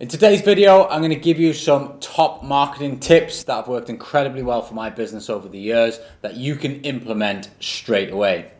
In today's video, I'm going to give you some top marketing tips that have worked incredibly well for my business over the years that you can implement straight away.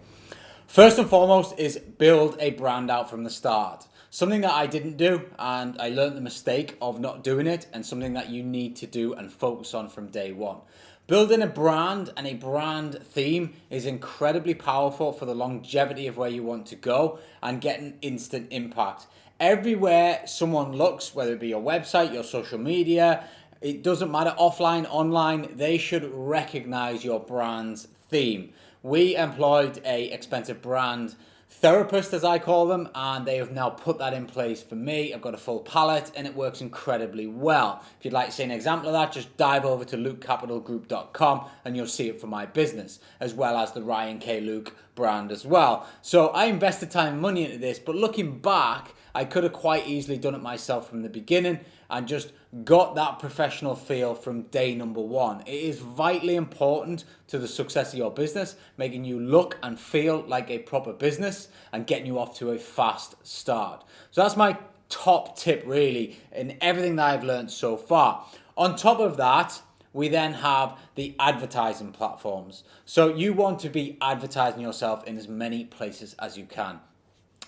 First and foremost is build a brand out from the start. Something that I didn't do, and I learned the mistake of not doing it, and something that you need to do and focus on from day one. Building a brand and a brand theme is incredibly powerful for the longevity of where you want to go and getting instant impact. Everywhere someone looks, whether it be your website, your social media, it doesn't matter, offline, online, they should recognize your brand's theme. We employed a expensive brand therapist, as I call them, and they have now put that in place for me. I've got a full palette and it works incredibly well. If you'd like to see an example of that, just dive over to lukecapitalgroup.com and you'll see it for my business, as well as the Ryan K. Luke brand as well. So I invested time and money into this, but looking back, I could have quite easily done it myself from the beginning and just got that professional feel from day number one. It is vitally important to the success of your business, making you look and feel like a proper business and getting you off to a fast start. So that's my top tip really in everything that I've learned so far. On top of that, we then have the advertising platforms. So you want to be advertising yourself in as many places as you can.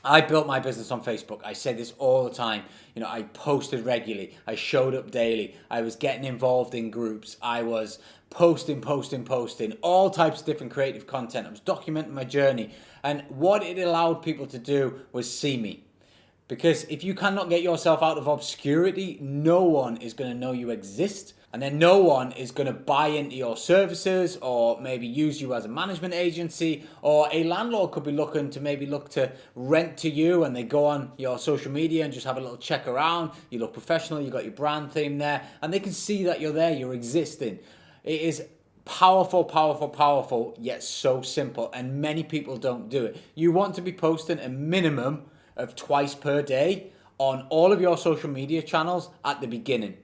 I built my business on Facebook. I say this all the time. I posted regularly. I showed up daily. I was getting involved in groups. I was posting, all types of different creative content. I was documenting my journey. And what it allowed people to do was see me. Because if you cannot get yourself out of obscurity, no one is going to know you exist. And then no one is going to buy into your services or maybe use you as a management agency, or a landlord could be looking to rent to you, and they go on your social media and just have a little check around. You look professional, you got your brand theme there, and they can see that you're there, you're existing. It is powerful, yet so simple, and many people don't do it. You want to be posting a minimum of twice per day on all of your social media channels at the beginning.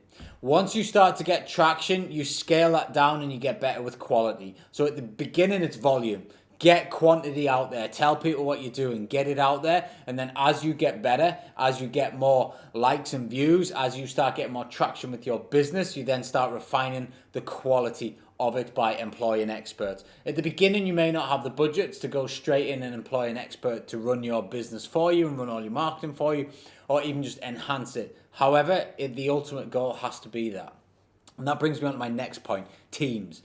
Once you start to get traction, you scale that down and you get better with quality. So at the beginning, it's volume. Get quantity out there. Tell people what you're doing. Get it out there. And then as you get better, as you get more likes and views, as you start getting more traction with your business, you then start refining the quality of it by employing experts. At the beginning, you may not have the budgets to go straight in and employ an expert to run your business for you and run all your marketing for you, or even just enhance it. However, the ultimate goal has to be that. And that brings me on to my next point, teams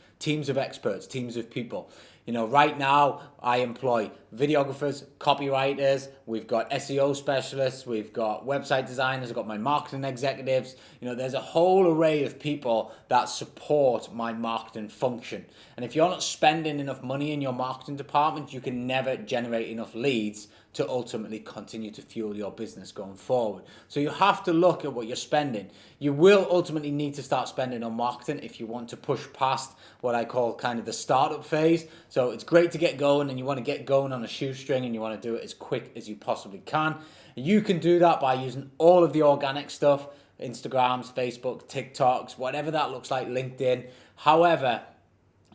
of experts, teams of people. Right now I employ videographers, copywriters, we've got SEO specialists, we've got website designers, I've got my marketing executives. There's a whole array of people that support my marketing function. And if you're not spending enough money in your marketing department, you can never generate enough leads to ultimately continue to fuel your business going forward. So you have to look at what you're spending. You will ultimately need to start spending on marketing if you want to push past what I call kind of the startup phase. So it's great to get going, and you want to get going on a shoestring, and you want to do it as quick as you possibly can. You can do that by using all of the organic stuff, Instagrams, Facebook, TikToks, whatever that looks like, LinkedIn. However,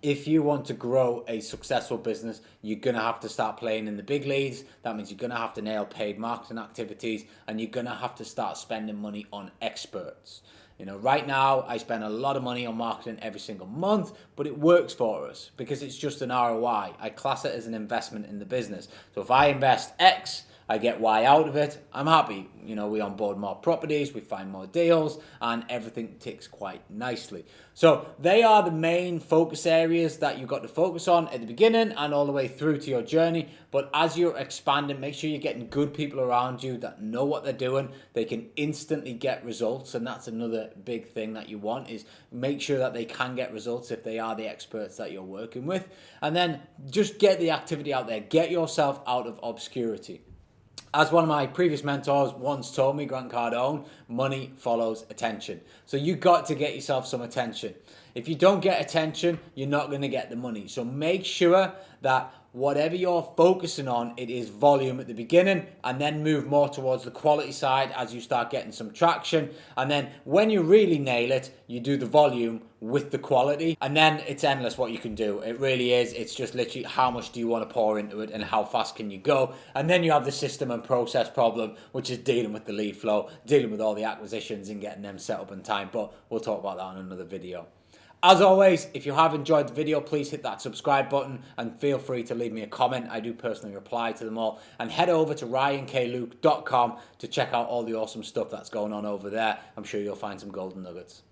if you want to grow a successful business, you're going to have to start playing in the big leagues. That means you're going to have to nail paid marketing activities, and you're going to have to start spending money on experts. Right now, I spend a lot of money on marketing every single month, but it works for us because it's just an ROI. I class it as an investment in the business. So if I invest X, I get Y out of it, I'm happy. We onboard more properties, we find more deals, and everything ticks quite nicely. So they are the main focus areas that you've got to focus on at the beginning and all the way through to your journey. But as you're expanding, make sure you're getting good people around you that know what they're doing. They can instantly get results, and that's another big thing that you want, is make sure that they can get results if they are the experts that you're working with. And then just get the activity out there. Get yourself out of obscurity. As one of my previous mentors once told me, Grant Cardone, money follows attention. So you got to get yourself some attention. If you don't get attention, you're not going to get the money. So make sure that whatever you're focusing on, it is volume at the beginning, and then move more towards the quality side as you start getting some traction. And then when you really nail it, you do the volume with the quality, and then it's endless what you can do. It really is. It's just literally how much do you want to pour into it and how fast can you go. And then you have the system and process problem, which is dealing with the lead flow, dealing with all the acquisitions and getting them set up in time. But we'll talk about that in another video. As always, if you have enjoyed the video, please hit that subscribe button and feel free to leave me a comment. I do personally reply to them all. And head over to ryankluke.com to check out all the awesome stuff that's going on over there. I'm sure you'll find some golden nuggets.